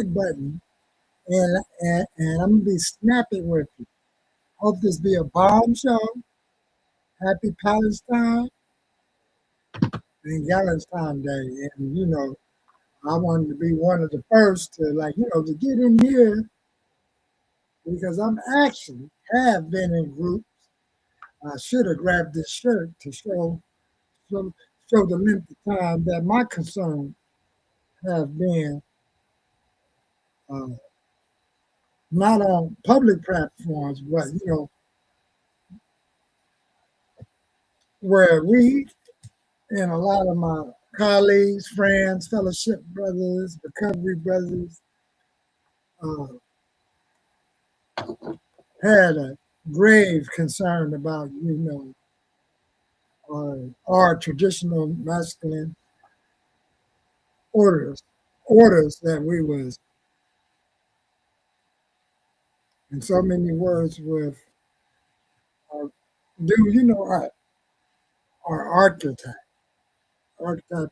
button, and I'm gonna be snappy with you. Hope this be a bomb show. Happy Palestine and Galentine Day, and I wanted to be one of the first to to get in here because I'm actually have been in groups. I should have grabbed this shirt to show, show the length of time that my concern have been uh, not on public platforms, but where we and a lot of my colleagues, friends, fellowship brothers, recovery brothers uh, had a grave concern about our traditional masculine orders that we was in so many words with our, our archetype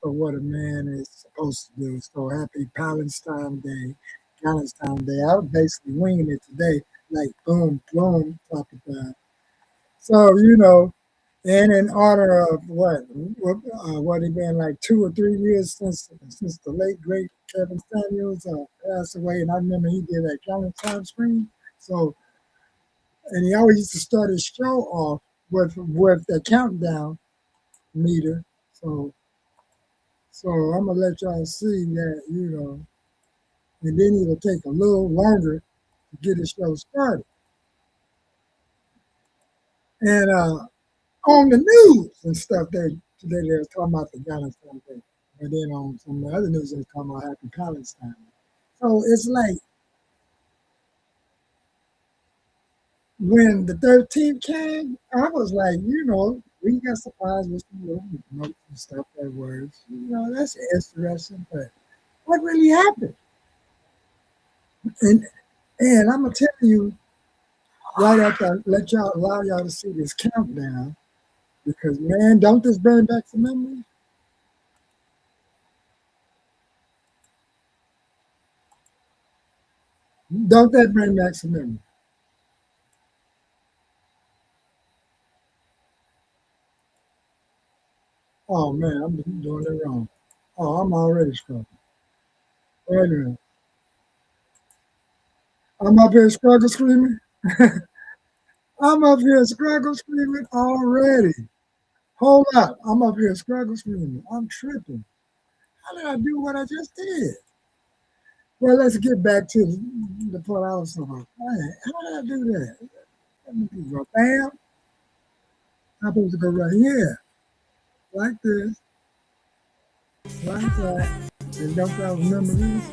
of what a man is supposed to do. So happy Palestine Day, Palestine Day. I was basically winging it today, like boom, boom, type of thing. So and in honor of what it been like 2 or 3 years since the late great Kevin Samuels passed away, and I remember he did that Galentine screen. So, and he always used to start his show off with the countdown meter. So, I'm gonna let y'all see that and then it'll take a little longer to get the show started. And on the news and stuff, today they were talking about the Galentine thing. And then on some of the other news, they were talking about Happy Palestine. So it's like when the 13th came, I was like, we got surprised with some little notes and stuff, that words. That's interesting, but what really happened? And I'm gonna tell you right after I allow y'all to see this countdown, because man, don't this bring back some memories? Don't that bring back some memories? Oh man, I'm doing it wrong. Oh, I'm already struggling. Wait a minute. I'm up here struggle screaming. I'm up here struggle screaming already. Hold up. I'm up here struggle screaming. I'm tripping. How did I do what I just did? Well, let's get back to the part I was talking about. Man, how did I do that? Let me go bam. I'm supposed to go right here. Like this. Like that. And don't have memories.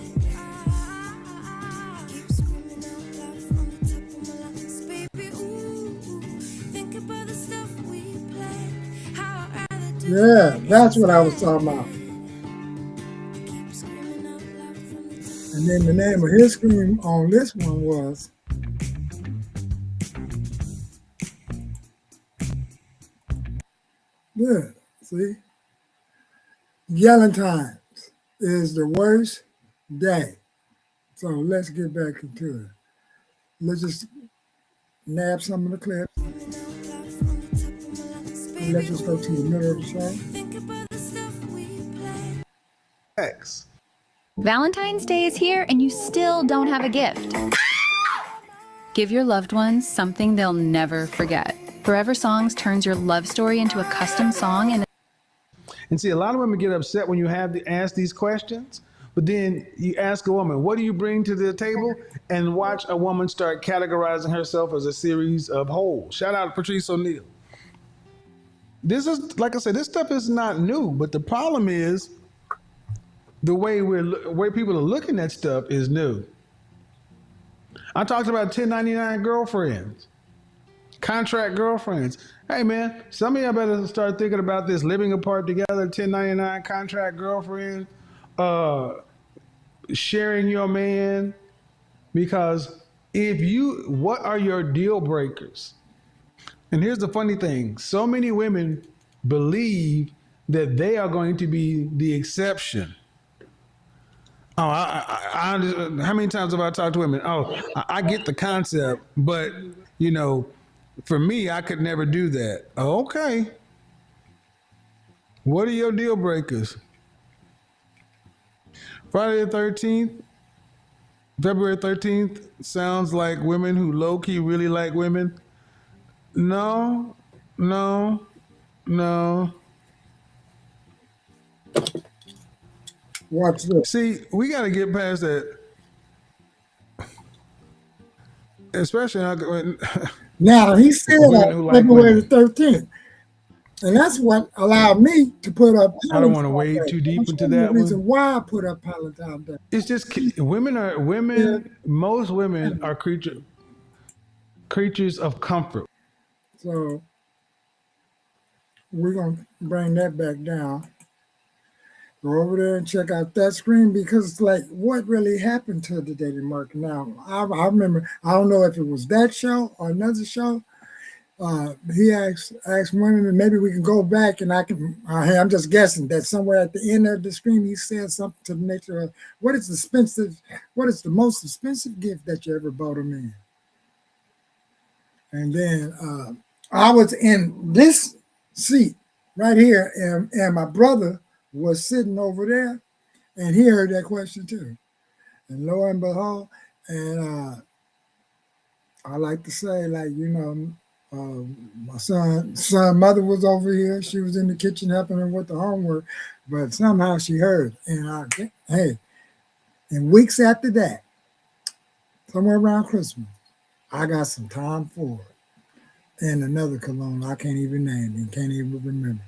Yeah, that's what I was talking about. And then the name of his scream on this one was good. See? Galentine is the worst day. So let's get back into it. Let's just nab some of the clips. And let's just go to the middle of the show. X. Valentine's Day is here and you still don't have a gift. Give your loved ones something they'll never forget. Forever Songs turns your love story into a custom song And see, a lot of women get upset when you have to ask these questions, but then you ask a woman, what do you bring to the table? And watch a woman start categorizing herself as a series of wholes. Shout out to Patrice O'Neal. This is, like I said, this stuff is not new, but the problem is the way people are looking at stuff is new. I talked about 1099 girlfriends, contract girlfriends. Hey man, some of y'all better start thinking about this living apart together, 1099 contract girlfriend, uh, sharing your man. Because what are your deal breakers? And here's the funny thing: so many women believe that they are going to be the exception. Oh, I understand. How many times have I talked to women? Oh, I get the concept, but you know, for me, I could never do that. Okay, what are your deal breakers? Friday the 13th, February 13th sounds like women who low key really like women. No, no, no. Watch this. See, we got to get past that, especially when Now, he said women who like February the women. 13th. And that's what allowed me to put up I don't want to Palestine wade Day. too I'll deep show into you the that reason one. why I put up Palestine Day. It's just women are Yeah. women. Most women are creatures of comfort. So we're going to bring that back down. Go over there and check out that screen because it's like, what really happened to the dating market? Now, I remember, I don't know if it was that show or another show. He asked women, and maybe we can go back and I can. Hey, I'm just guessing that somewhere at the end of the screen he said something to the nature of, "What is expensive? What is the most expensive gift that you ever bought a man?" And then I was in this seat right here, and my brother was sitting over there, and he heard that question too. And lo and behold, and I like to say, like, my son mother was over here. She was in the kitchen helping her with the homework, but somehow she heard. And hey, and weeks after that, somewhere around Christmas, I got some Tom Ford and another cologne I can't even name and can't even remember.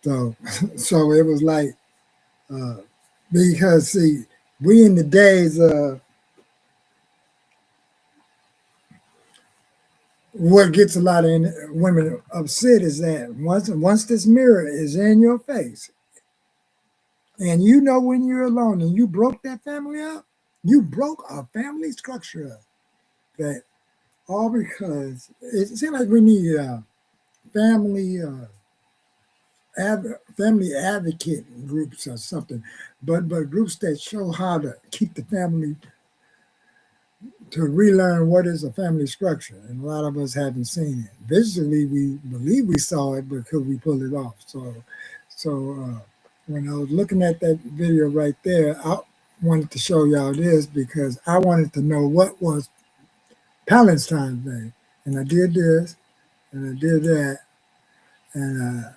So, so it was like uh, because see, we in the days of what gets a lot of women upset is that once this mirror is in your face, and you know when you're alone and you broke that family up, you broke a family structure up. That all because it seems like we need family family advocate groups or something, but groups that show how to keep the family to relearn what is a family structure, and a lot of us haven't seen it. Visually, we believe we saw it, but could we pull it off? So when I was looking at that video right there, I wanted to show y'all this because I wanted to know what was Palestine Day, and I did this, and I did that, and I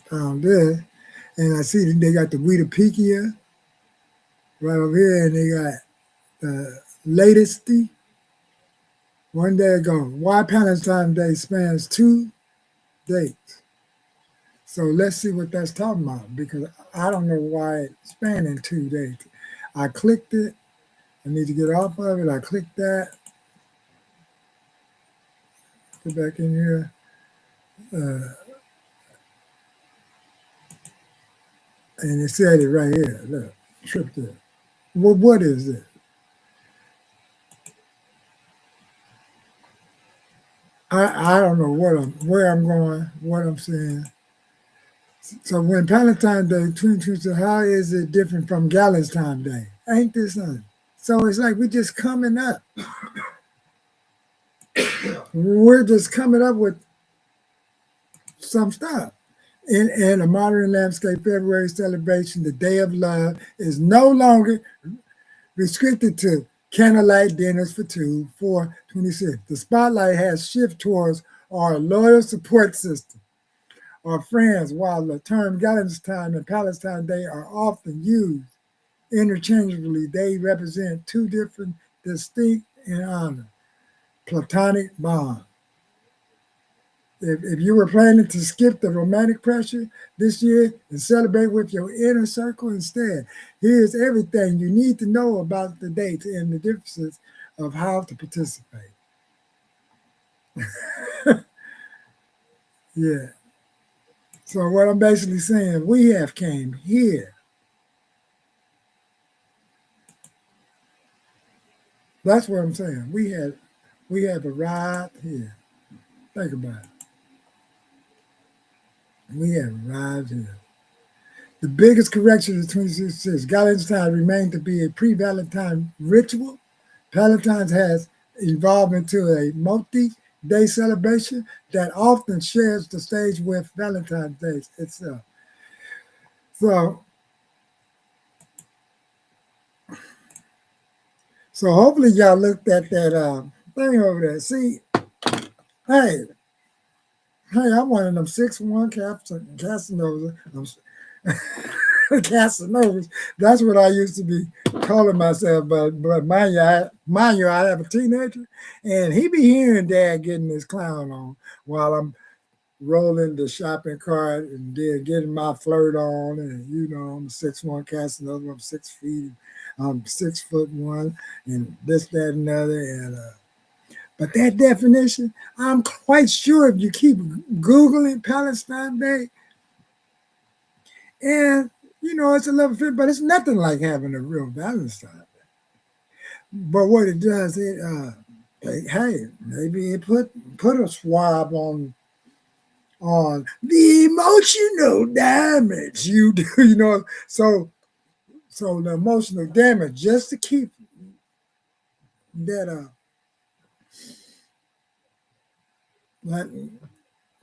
found this, and I see that they got the Weedopekia right over here, and they got the latest one day ago. Why Palestine Day spans 2 dates. So let's see what that's talking about because I don't know why it's spanning 2 dates. I clicked it. I need to get off of it. I clicked that. Get back in here. And it said it right here. Look, tripped it. Well, what is it? I don't know where I'm going, what I'm saying. So when Palestine Day, so how is it different from Galentine Day? Ain't this something? So it's like we're just coming up. We're just coming up with some stuff. In a modern landscape February celebration, the Day of Love is no longer restricted to candlelight dinners for two, 426. The spotlight has shifted towards our loyal support system, our friends, while the term Galentine and Palestine Day are often used interchangeably. They represent two different, distinct, and honor platonic bonds. If you were planning to skip the romantic pressure this year and celebrate with your inner circle instead, here's everything you need to know about the dates and the differences of how to participate. Yeah. So what I'm basically saying, we have came here. That's what I'm saying. We have arrived here. Think about it. We have arrived here. The biggest correction of 2066, Galentine remained to be a pre-Valentine ritual. Valentine's has evolved into a multi-day celebration that often shares the stage with Valentine's Day itself. So, so hopefully y'all looked at that thing over there. See, hey, I'm one of them 6'1" Casanovas. Casanovas. That's what I used to be calling myself. But mind you, I have a teenager, and he be hearing Dad getting his clown on while I'm rolling the shopping cart and then getting my flirt on. And I'm 6'1" Casanova. I'm 6 feet. I'm 6'1", and this, that, and the other. And but that definition, I'm quite sure if you keep Googling Palestine Day, and it's a level fit, but it's nothing like having a real Valentine Day. But what it does, hey, maybe it put a swab on the emotional damage you do, so the emotional damage, just to keep that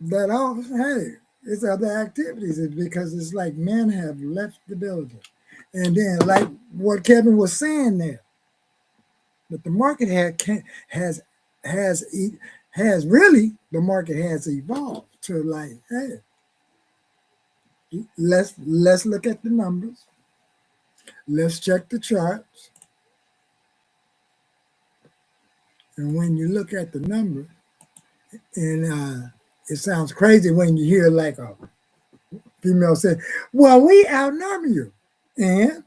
that off. Hey, it's other activities. It's because it's like men have left the building, and then like what Kevin was saying there, that the market has really, the market has evolved to like, hey, let's look at the numbers, let's check the charts, and when you look at the numbers, and it sounds crazy when you hear like a female say, well, we outnumber you. And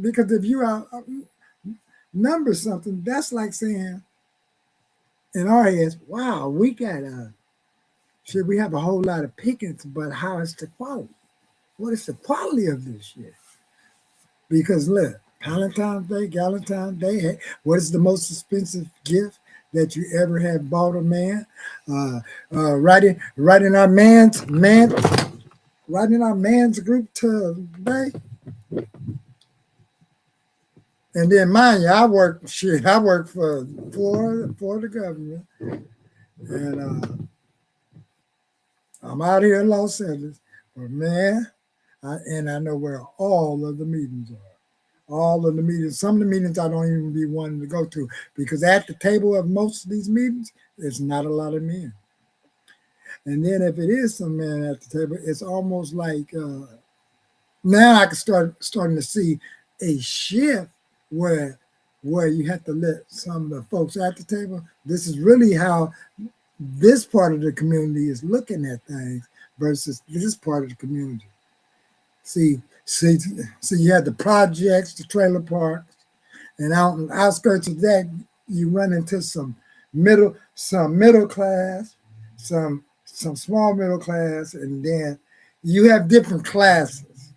because if you outnumber something, that's like saying in our heads, wow, we got we have a whole lot of pickings, but how is the quality? What is the quality of this shit? Because look, Valentine's Day, Galentine Day, hey, what is the most expensive gift that you ever have bought a man? Right in our man's group today. And then mind you, I work for the government. And I'm out here in Los Angeles. But man, I know where all of the meetings are. All of the meetings. Some of the meetings I don't even be wanting to go to, because at the table of most of these meetings, there's not a lot of men. And then if it is some men at the table, it's almost like now I can starting to see a shift where you have to let some of the folks at the table. This is really how this part of the community is looking at things versus this part of the community. See, you have the projects, the trailer parks, and out in the outskirts of that, you run into some middle class, some small middle class, and then you have different classes.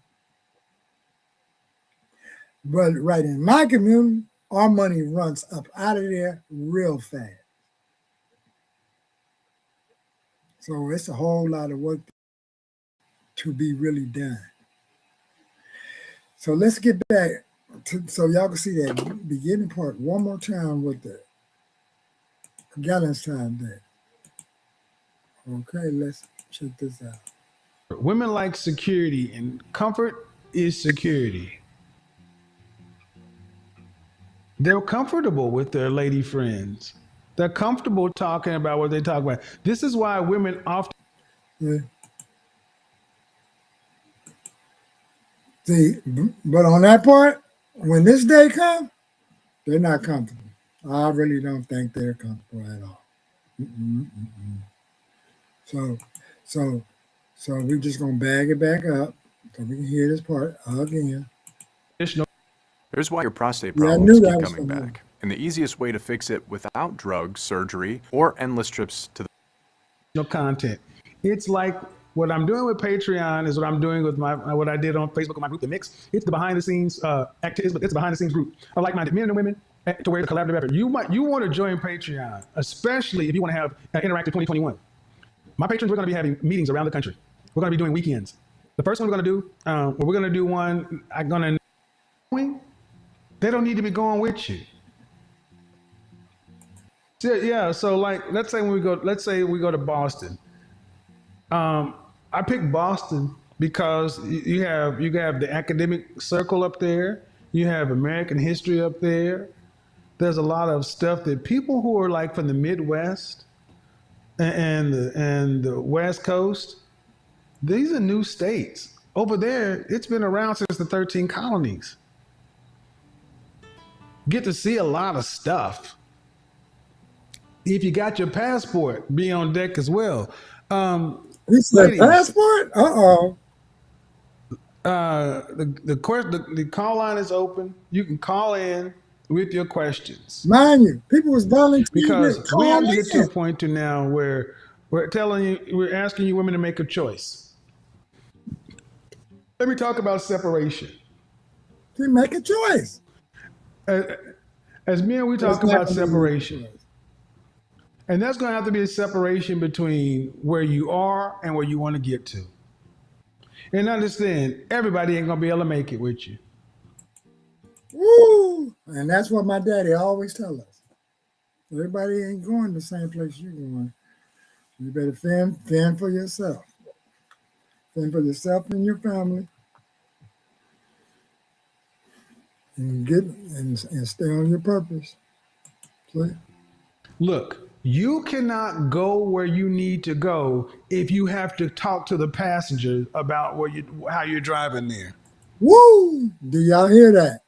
But right in my community, our money runs up out of there real fast. So it's a whole lot of work to be really done. So let's get back so y'all can see that beginning part one more time with the Galentine Day. Okay, let's check this out. Women like security, and comfort is security. They're comfortable with their lady friends. They're comfortable talking about what they talk about. This is why women often... Yeah. See, but on that part, when this day comes, they're not comfortable. I really don't think they're comfortable at all. So we're just gonna bag it back up so we can hear this part again. There's why your prostate problems keep coming back. And the easiest way to fix it without drugs, surgery, or endless trips to the content. It's like what I'm doing with Patreon is what I'm doing with what I did on Facebook with my group, The Mix. It's the behind the scenes activism. It's a behind the scenes group of like-minded men and women to where it's a collaborative effort. You want to join Patreon, especially if you want to have an interactive 2021. My patrons, we're going to be having meetings around the country. We're going to be doing weekends. The first one we're going to do one. I'm going to. They don't need to be going with you. Yeah. So like, let's say we go to Boston. I picked Boston because you have the academic circle up there. You have American history up there. There's a lot of stuff that people who are like from the Midwest and the West Coast, these are new states. Over there, it's been around since the 13 colonies. Get to see a lot of stuff. If you got your passport, be on deck as well. You said passport? The call line is open. You can call in with your questions. Mind you, people was volunteering because we have to get to a point to now where we're asking you women to make a choice. Let me talk about separation. To make a choice. As men, we talk about separation. And that's going to have to be a separation between where you are and where you want to get to. And understand, everybody ain't going to be able to make it with you. Woo! And that's what my daddy always tell us. Everybody ain't going the same place you're going. You better fend for yourself. Fend for yourself and your family. And stay on your purpose. See? Look, you cannot go where you need to go if you have to talk to the passengers about how you're driving there. Woo! Do y'all hear that?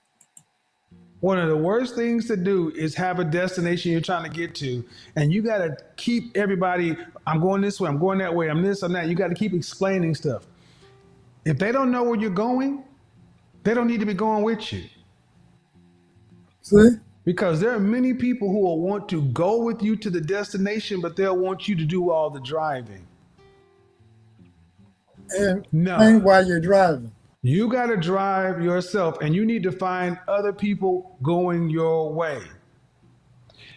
One of the worst things to do is have a destination you're trying to get to, and you got to keep everybody, I'm going this way, I'm going that way, I'm this, I'm that. You got to keep explaining stuff. If they don't know where you're going, they don't need to be going with you. See? Because there are many people who will want to go with you to the destination, but they'll want you to do all the driving. And no. While you're driving. You got to drive yourself, and you need to find other people going your way.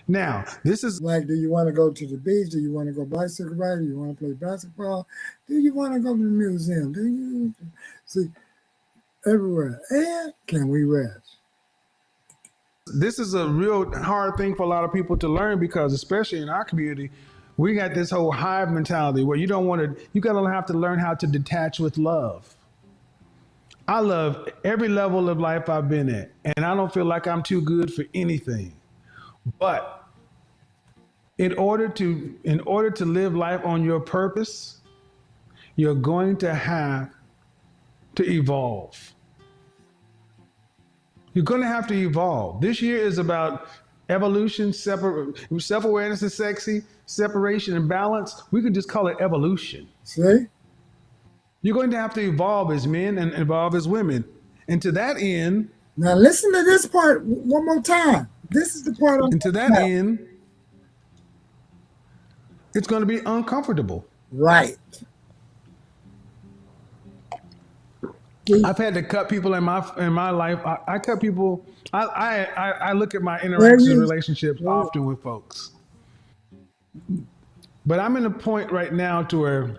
Now, this is like, do you want to go to the beach? Do you want to go bicycle ride? Do you want to play basketball? Do you want to go to the museum? Do you see everywhere? And can we rest? This is a real hard thing for a lot of people to learn because, especially in our community, we got this whole hive mentality where you got to have to learn how to detach with love. I love every level of life I've been at, and I don't feel like I'm too good for anything. But in order to live life on your purpose, you're going to have to evolve. You're going to have to evolve. This year is about evolution, self-awareness is sexy, separation and balance. We could just call it evolution. See? You're going to have to evolve as men and evolve as women. And to that end... Now listen to this part one more time. This is the part And to that end, it's going to be uncomfortable. Right. I've had to cut people in my life. I cut people. I look at my interactions and relationships often with folks. But I'm in a point right now to where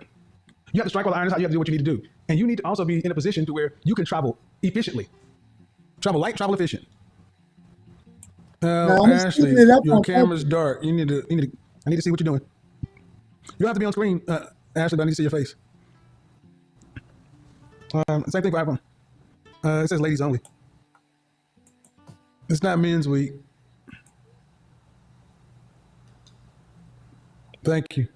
you have to strike while the iron is hot. You have to do what you need to do. And you need to also be in a position to where you can travel efficiently. Travel light, travel efficient. Ashley, your camera's dark. I need to see what you're doing. You don't have to be on screen, Ashley, but I need to see your face. Same thing for iPhone. It says ladies only. It's not men's week. Thank you.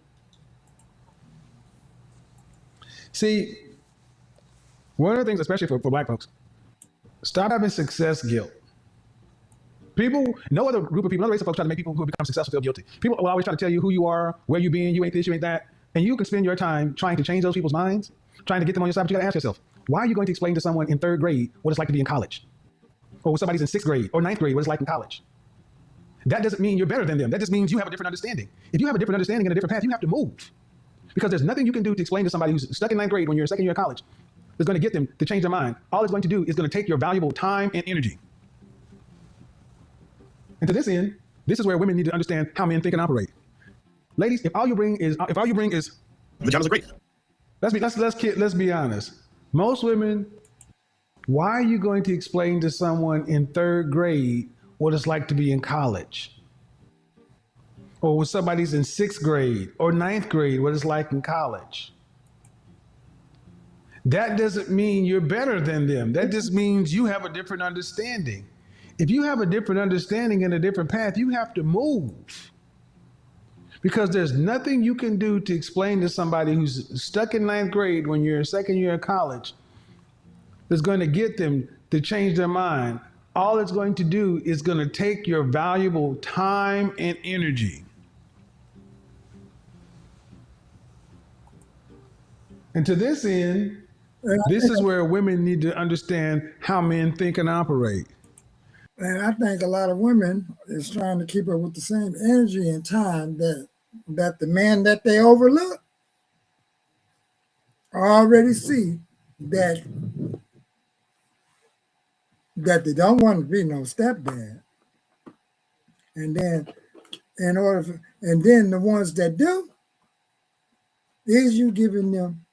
See, one of the things, especially for Black folks, stop having success guilt. No other group of people, no race of folks try to make people who have become successful feel guilty. People will always try to tell you who you are, where you been, you ain't this, you ain't that. And you can spend your time trying to change those people's minds, trying to get them on your side, but you got to ask yourself, why are you going to explain to someone in 3rd grade what it's like to be in college? Or when somebody's in 6th grade or 9th grade what it's like in college? That doesn't mean you're better than them. That just means you have a different understanding. If you have a different understanding and a different path, you have to move. Because there's nothing you can do to explain to somebody who's stuck in 9th grade when you're in 2nd year of college that's going to get them to change their mind. All it's going to do is going to take your valuable time and energy. And to this end, this is where women need to understand how men think and operate. Ladies, if all you bring is vaginas are great. Let's be honest. Most women, why are you going to explain to someone in third grade what it's like to be in college? Or when somebody's in sixth grade or ninth grade, what it's like in college? That doesn't mean you're better than them. That just means you have a different understanding. If you have a different understanding and a different path, you have to move. Because there's nothing you can do to explain to somebody who's stuck in ninth grade when you're in second year of college that's going to get them to change their mind. All it's going to do is going to take your valuable time and energy. And to this end, this is where women need to understand how men think and operate. And I think a lot of women is trying to keep up with the same energy and time that the man that they overlook already see that they don't want to be no stepdad. And then and then the ones that do, is you giving them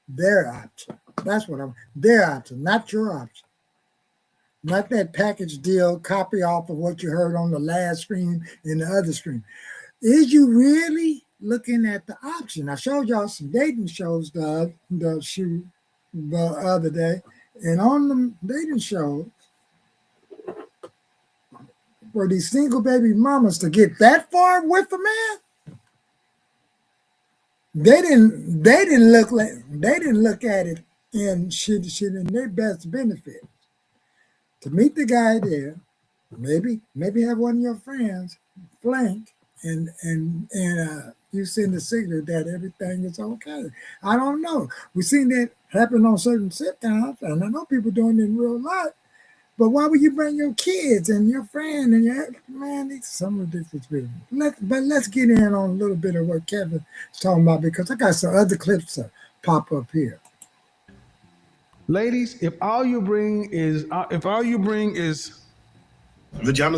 their option. That's what their option, not your option. Not that package deal, copy off of what you heard on the last stream and the other stream. Is you really looking at the option? I showed y'all some dating shows the other day, and on the dating shows, for these single baby mamas to get that far with a man, they didn't look at it in shit in their best benefit. To meet the guy there, maybe have one of your friends flank and you send a signal that everything is okay. I don't know. We've seen that happen on certain sitcoms, and I know people doing it in real life. But why would you bring your kids and your friend and your man? It's some ridiculous video. Let's get in on a little bit of what Kevin's talking about, because I got some other clips to pop up here. Ladies, if all you bring is vaginas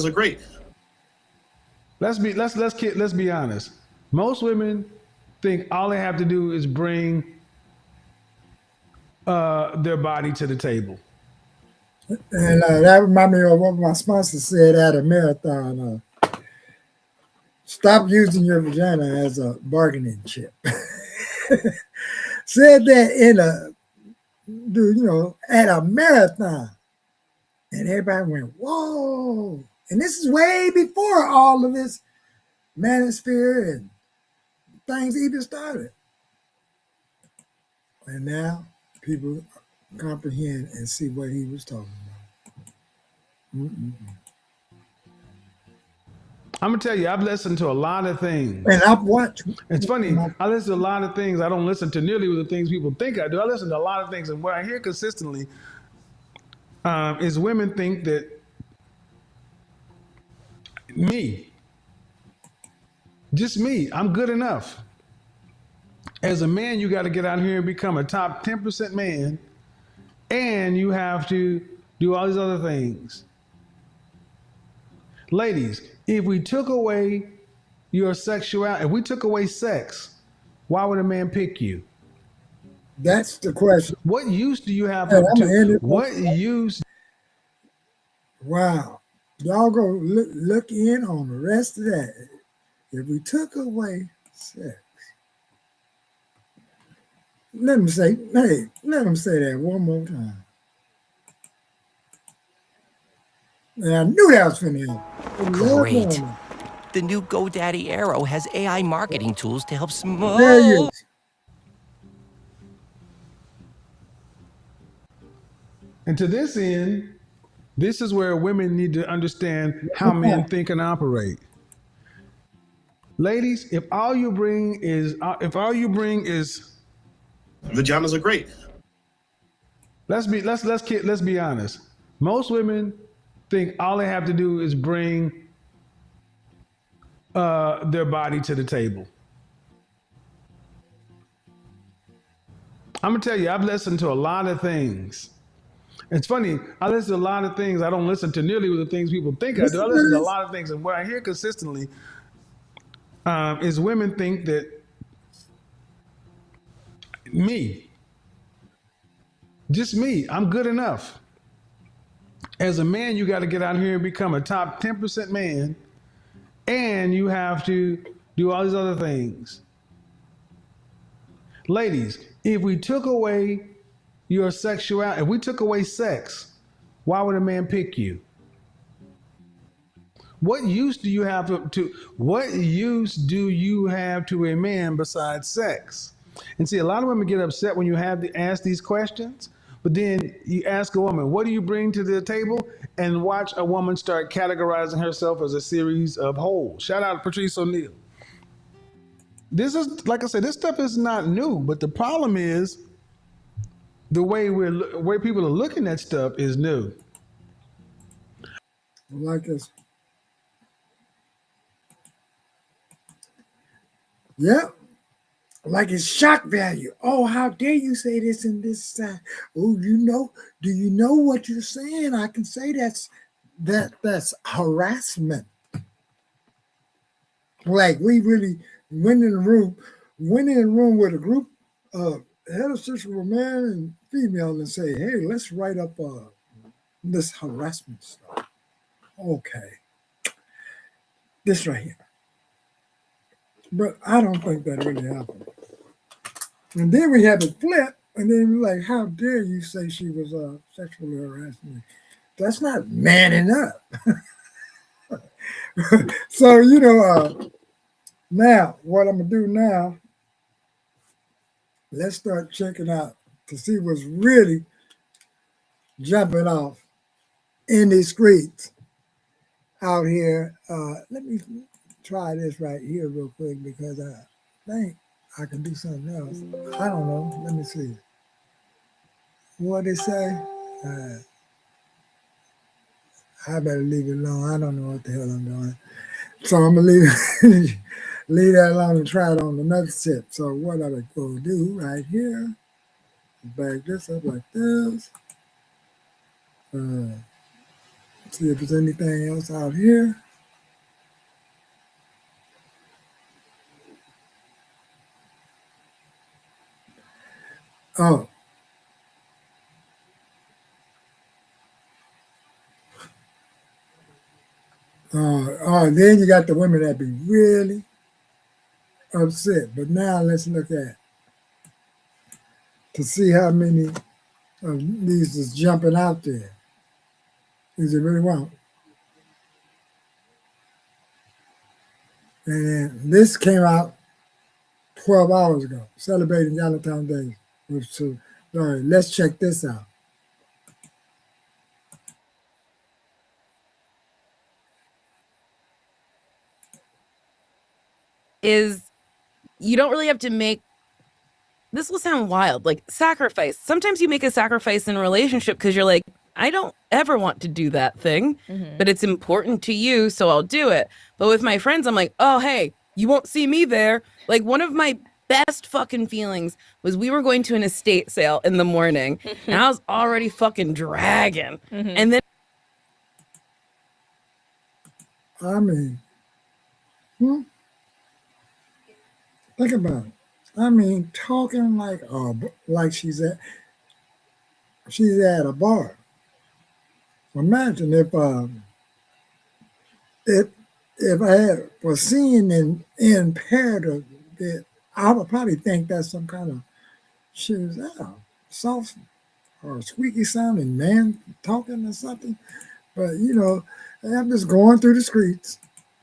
are great. Let's be honest. Most women think all they have to do is bring their body to the table. And that reminded me of what my sponsor said at a marathon. Stop using your vagina as a bargaining chip. Said that at a marathon. And everybody went, whoa. And this is way before all of this manosphere and things even started. And now people comprehend and see what he was talking about. I'm gonna tell you, I've listened to a lot of things. And I've watched. It's funny, I listen to a lot of things. I don't listen to nearly the things people think I do. I listen to a lot of things, and what I hear consistently is women think that just me, I'm good enough. As a man, you got to get out here and become a top 10% man, and you have to do all these other things. Ladies, if we took away your sexuality, if we took away sex, why would a man pick you? That's the question. What use do you have? What use? Wow. Y'all go look in on the rest of that. If we took away sex, let him say that one more time. And I knew that was finna happen. Great. The new GoDaddy Arrow has AI marketing tools to help There you go. And to this end, this is where women need to understand how men think and operate. Ladies, if all you bring is vaginas are great. Let's be honest. Most women think all they have to do is bring their body to the table. I'm gonna tell you, I've listened to a lot of things. It's funny, I listen to a lot of things. I don't listen to nearly the things people think I do. I listen to a lot of things, and what I hear consistently is women think that Just me. I'm good enough. As a man, you got to get out here and become a top 10% man, and you have to do all these other things. Ladies, if we took away your sexuality, if we took away sex, why would a man pick you? What use do you have to a man besides sex? And see, a lot of women get upset when you have to ask these questions, but then you ask a woman, what do you bring to the table? And watch a woman start categorizing herself as a series of wholes. Shout out to Patrice O'Neal. This is, like I said, this stuff is not new, but the problem is the way people are looking at stuff is new. Like this. Yep. Like it's shock value. Oh, how dare you say this and this? Oh, do you know what you're saying? I can say that's harassment. Like we really went in the room with a group of heterosexual man and female and say, hey, let's write up this harassment stuff. Okay. This right here. But I don't think that really happened. And then we had it flip, and then we're like, how dare you say she was sexually harassing me? That's not manning up. So, now, what I'm going to do now, let's start checking out to see what's really jumping off in these streets out here. Let me try this right here real quick because I think I can do something else. I don't know. Let me see. What it say? I better leave it alone. I don't know what the hell I'm doing. So I'm going to leave that alone and try it on another tip. So what I'm going to do right here, back this up like this. See if there's anything else out here. Oh. Then you got the women that be really upset. But now let's look at to see how many of these is jumping out there. Is it really wrong? And this came out 12 hours ago, celebrating Galentine Day. So, all right, let's check this out. Is you don't really have to make, this will sound wild, like sacrifice. Sometimes you make a sacrifice in a relationship because you're like, I don't ever want to do that thing, but it's important to you, so I'll do it. But with my friends, I'm like, oh, hey, you won't see me there. Like one of my best fucking feelings was we were going to an estate sale in the morning and I was already fucking dragging. And then I mean, think about it. I mean, talking like she's at a bar. Imagine if I was seen and impaired that, I would probably think that's some kind of she was soft or squeaky sounding man talking or something. But I'm just going through the streets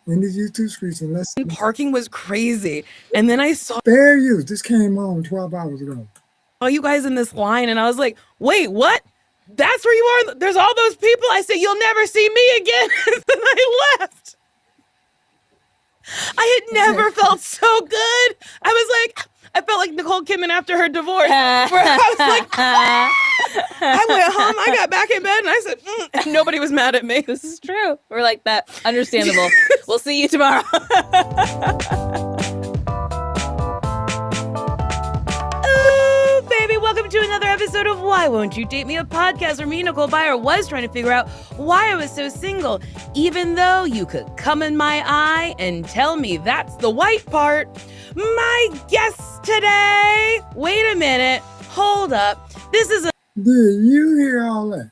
in these YouTube streets and parking was crazy. And then I saw fair use. This came on 12 hours ago. You guys in this line, and I was like, wait, what? That's where you are? There's all those people? I said, you'll never see me again. And then I left. I had never felt so good. I felt like Nicole Kidman after her divorce. Where I was like, I went home, I got back in bed, and I said, and nobody was mad at me. This is true. We're like that. Understandable. We'll see you tomorrow. Welcome to another episode of Why Won't You Date Me, a podcast where me, Nicole Byer, was trying to figure out why I was so single, even though you could come in my eye and tell me that's the white part. My guest today, wait a minute, hold up. This is Did you hear all that?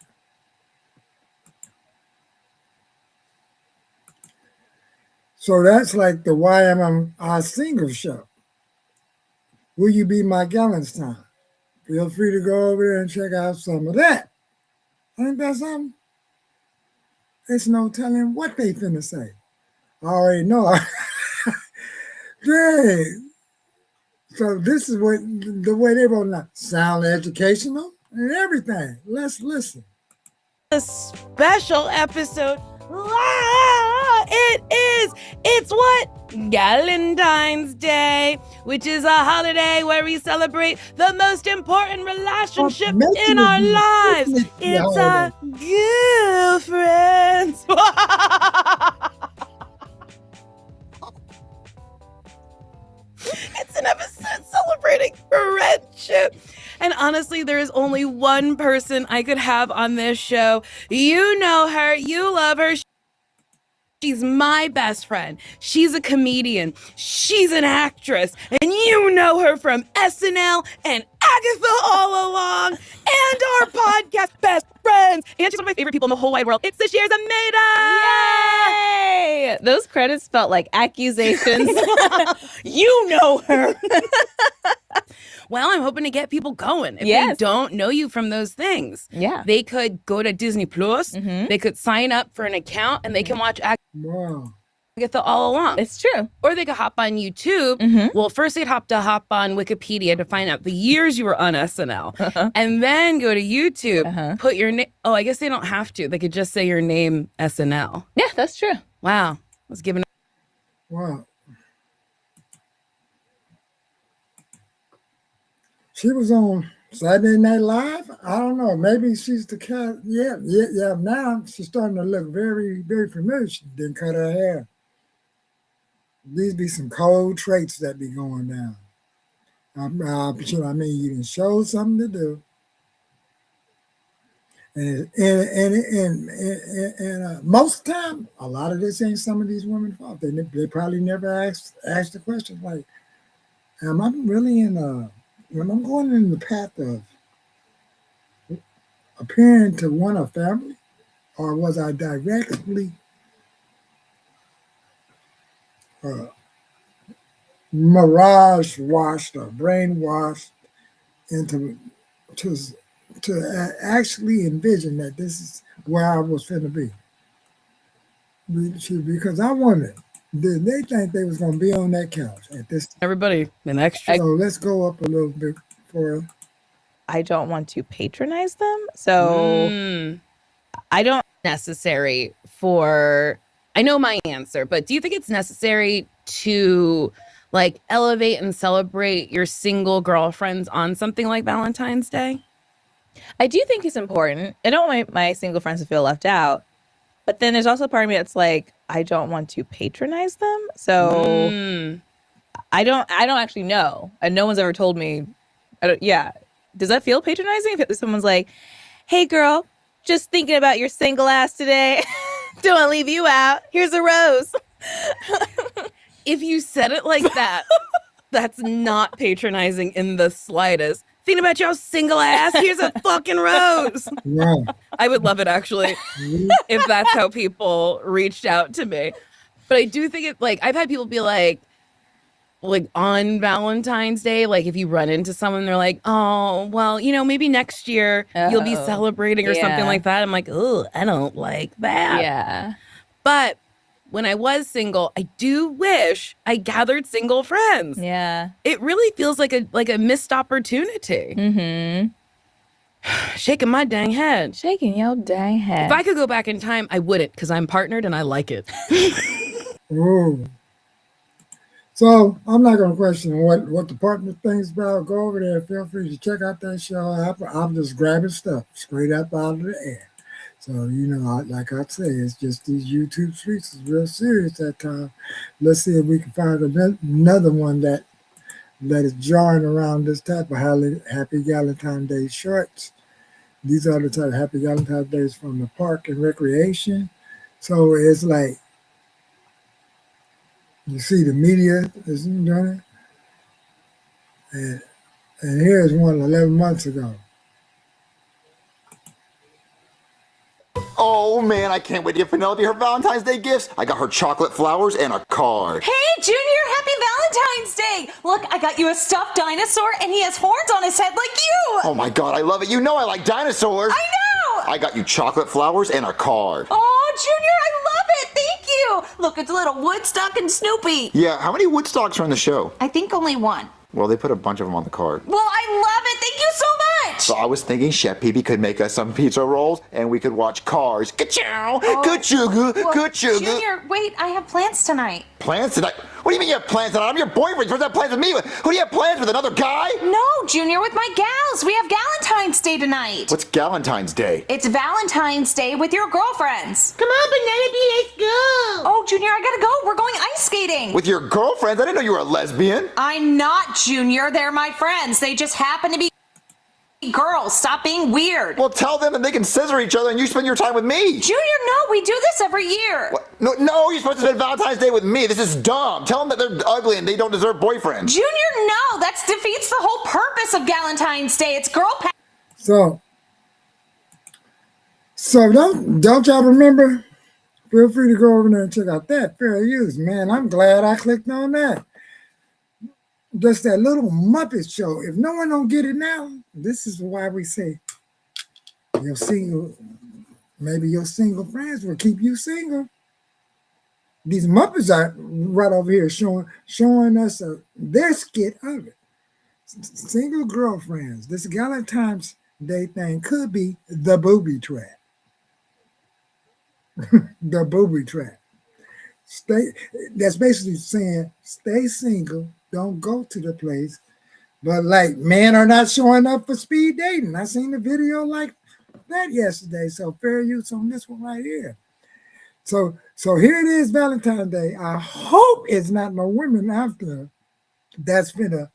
So that's like the Why Am I Single show. Will you be my Galentine? Feel free to go over there and check out some of that. Ain't that something? It's no telling what they finna say. I already know. Dang. So this is what the way they wrote it. Sound educational and everything. Let's listen. A special episode. It's what? Galentine's Day, which is a holiday where we celebrate the most important relationship in our lives. It's our girlfriends. It's an episode celebrating friendship. And honestly, there is only one person I could have on this show. You know her. You love her. She's my best friend. She's a comedian. She's an actress. And you know her from SNL and Agatha All Along and our podcast, Best Friends. And she's one of my favorite people in the whole wide world. It's This Year's Amada. Yay! Those credits felt like accusations. You know her. Well, I'm hoping to get people going. If they don't know you from those things, they could go to Disney Plus. They could sign up for an account and they can watch Agatha All Along. It's true. Or they could hop on YouTube. Well, first they'd hop on Wikipedia to find out the years you were on SNL. And then go to YouTube, put your name. Oh, I guess they don't have to. They could just say your name, SNL. Yeah, that's true. Wow. Let's give it. Wow. She was on Saturday Night Live. I don't know. Maybe she's the cat. Yeah. Now she's starting to look very, very familiar. She didn't cut her hair. These be some cold traits that be going down. I mean, you can show something to do. And most of the time, a lot of this ain't some of these women's fault. They probably never asked the question like, am I really am I going in the path of appearing to want a family, or was I directly mirage washed or brainwashed into to actually envision that this is where I was finna be? Because I wondered, did they think they was gonna be on that couch at this time? Everybody, an extra. So let's go up a little bit for. I don't want to patronize them, so I don't necessary for. I know my answer, but do you think it's necessary to like elevate and celebrate your single girlfriends on something like Valentine's Day? I do think it's important. I don't want my single friends to feel left out, but then there's also a part of me that's like, I don't want to patronize them, so I don't actually know, and no one's ever told me. Does that feel patronizing if someone's like, hey girl, just thinking about your single ass today, don't want to leave you out, here's a rose? If you said it like that, that's not patronizing in the slightest. Thinking about your single ass, here's a fucking rose. Yeah. I would love it, actually, if that's how people reached out to me. But I do think it, like, I've had people be like on Valentine's Day, like if you run into someone, they're like, oh, well, maybe next year you'll be celebrating or something like that. I'm like, oh, I don't like that. Yeah. But when I was single, I do wish I gathered single friends. Yeah. It really feels like a missed opportunity. Mm-hmm. Shaking my dang head. Shaking your dang head. If I could go back in time, I wouldn't, because I'm partnered and I like it. Ooh. So I'm not going to question what the partner thinks about. Go over there. Feel free to check out that show. I'm just grabbing stuff straight up out of the air. So, like I say, it's just these YouTube streets is real serious that time. Let's see if we can find another one that is jarring around this type of Happy Galentine Day shorts. These are the type of Happy Galentine Days from the park and recreation. So it's like, you see the media is doing it. And here's one 11 months ago. Oh man, I can't wait to get Penelope her Valentine's Day gifts. I got her chocolate flowers and a card. Hey, Junior, happy Valentine's Day! Look, I got you a stuffed dinosaur, and he has horns on his head like you! Oh my god, I love it. You know I like dinosaurs. I know! I got you chocolate flowers and a card. Oh, Junior, I love it! Thank you! Look, it's a little Woodstock and Snoopy. Yeah, how many Woodstocks are in the show? I think only one. Well, they put a bunch of them on the card. Well, I love it! Thank you so much! So I was thinking Chef Pee could make us some pizza rolls and we could watch Cars. Ka-chow! Good sugar! Good sugar! Junior, wait, I have plans tonight. Plans tonight? What do you mean you have plans tonight? I'm your boyfriend. You're supposed to have plans with me. Who do you have plans with? Another guy? No, Junior, with my gals. We have Galentine's Day tonight. What's Galentine's Day? It's Valentine's Day with your girlfriends. Come on, Penelope, let's go. Oh, Junior, I gotta go. We're going ice skating. With your girlfriends? I didn't know you were a lesbian. I'm not, Junior. They're my friends. They just happen to be girls. Stop being weird. Well, tell them and they can scissor each other and you spend your time with me. Junior, no, we do this every year. What? No, you're supposed to spend Valentine's Day with me. This is dumb. Tell them that they're ugly and they don't deserve boyfriends. Junior, no, that defeats the whole purpose of Galentine's Day. It's girl power. So don't y'all remember? Feel free to go over there and check out that fair use. Man, I'm glad I clicked on that. Just that little Muppet show. If no one don't get it now, this is why we say maybe your single friends will keep you single. These Muppets are right over here showing us their skit of it. Single girlfriends. This Galentine's Day thing could be the booby trap. The booby trap. That's basically saying stay single. Don't go to the place. But like men are not showing up for speed dating. I seen a video like that yesterday. So fair use on this one right here. So here it is, Valentine's Day. I hope it's not no women out there that's finna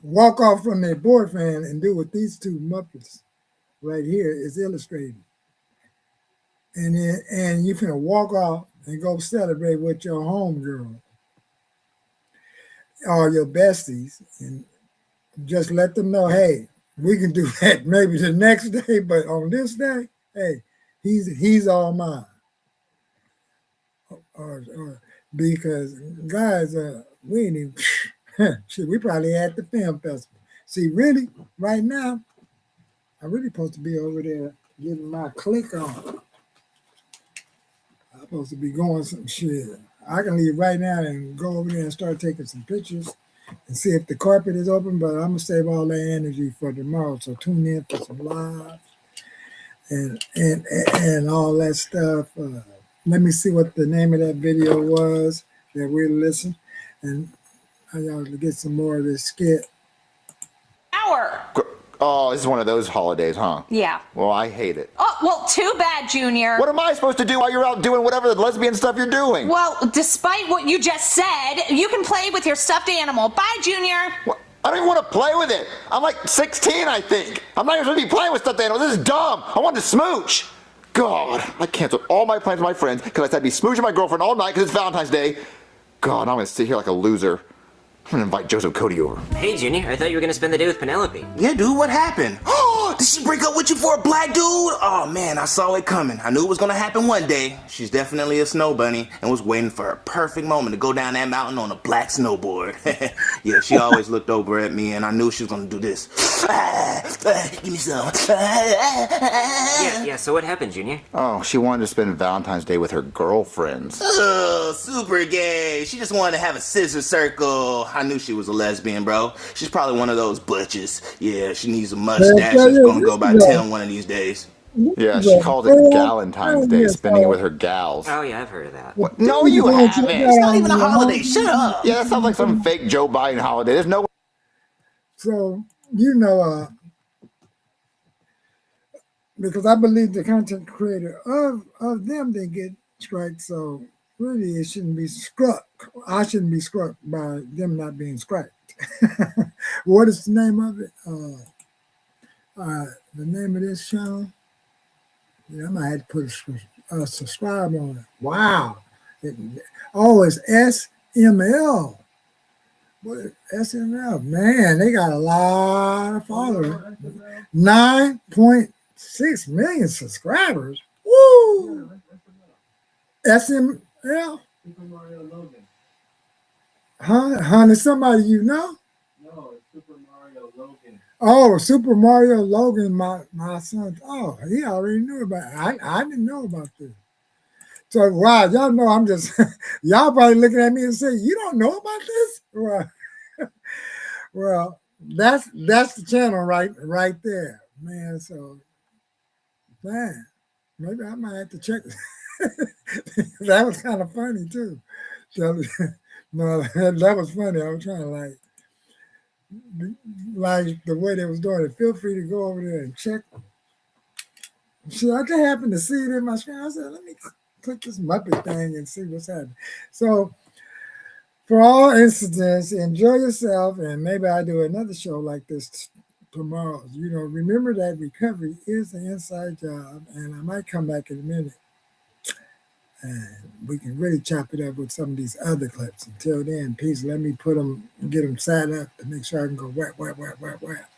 walk off from their boyfriend and do what these two Muppets right here is illustrating. And you finna walk off and go celebrate with your homegirl or your besties and just let them know, hey, we can do that maybe the next day, but on this day, hey, he's all mine. Or because guys, we ain't even shit, we probably at the film festival. See, really, right now, I'm really supposed to be over there getting my click on. I'm supposed to be going some shit. I can leave right now and go over there and start taking some pictures and see if the carpet is open, but I'm gonna save all that energy for tomorrow. So tune in for some live and all that stuff. Let me see what the name of that video was that we listened, and I got to get some more of this skit. Oh, this is one of those holidays, huh? Yeah. Well, I hate it. Oh, well, too bad, Junior. What am I supposed to do while you're out doing whatever the lesbian stuff you're doing? Well, despite what you just said, you can play with your stuffed animal. Bye, Junior. What? I don't even want to play with it. I'm like 16, I think. I'm not even supposed to be playing with stuffed animals. This is dumb. I want to smooch. God, I canceled all my plans with my friends because I said I'd be smooching my girlfriend all night because it's Valentine's Day. God, I'm going to sit here like a loser. I'm gonna invite Joseph Cody over. Hey, Junior, I thought you were gonna spend the day with Penelope. Yeah, dude, what happened? Oh, did she break up with you for a black dude? Oh, man, I saw it coming. I knew it was gonna happen one day. She's definitely a snow bunny and was waiting for a perfect moment to go down that mountain on a black snowboard. Yeah, she always looked over at me and I knew she was gonna do this. Give me some. Yeah, so what happened, Junior? Oh, she wanted to spend Valentine's Day with her girlfriends. Oh, super gay. She just wanted to have a scissor circle. I knew she was a lesbian, bro. She's probably one of those butches. Yeah, she needs a mustache. She's gonna go by 10 one of these days. Yeah, she called it Galentine's Day, spending it with her gals. Oh, yeah, I've heard of that. What? No, you haven't. It's not even a holiday. Shut up. Yeah, that sounds like some fake Joe Biden holiday. There's no. So, because I believe the content creator of them, they get struck. So really, it shouldn't be struck. I shouldn't be struck by them not being struck. What is the name of it? The name of this channel? Yeah, I might have to put a subscribe on it. Wow. It's SML. What SML? Man, they got a lot of followers. 9.2 6 million subscribers. Woo! SML? Super Mario Logan. Huh? Is somebody you know? No, it's Super Mario Logan. Oh, Super Mario Logan, my son. Oh, he already knew about it. I didn't know about this. So, wow, y'all know I'm just, y'all probably looking at me and say, you don't know about this? Well, that's the channel right there, man. So, man, maybe I might have to check. That was kind of funny too. So, no, that was funny. I was trying to like the way they was doing it. Feel free to go over there and check. So I just happened to see it in my screen. I said, let me click this Muppet thing and see what's happening. So, for all incidents, enjoy yourself, and maybe I'll do another show like this tomorrow. You know, remember that recovery is an inside job, and I might come back in a minute, and we can really chop it up with some of these other clips. Until then, peace. Let me get them set up to make sure I can go whap, whap, whap, whap, whap.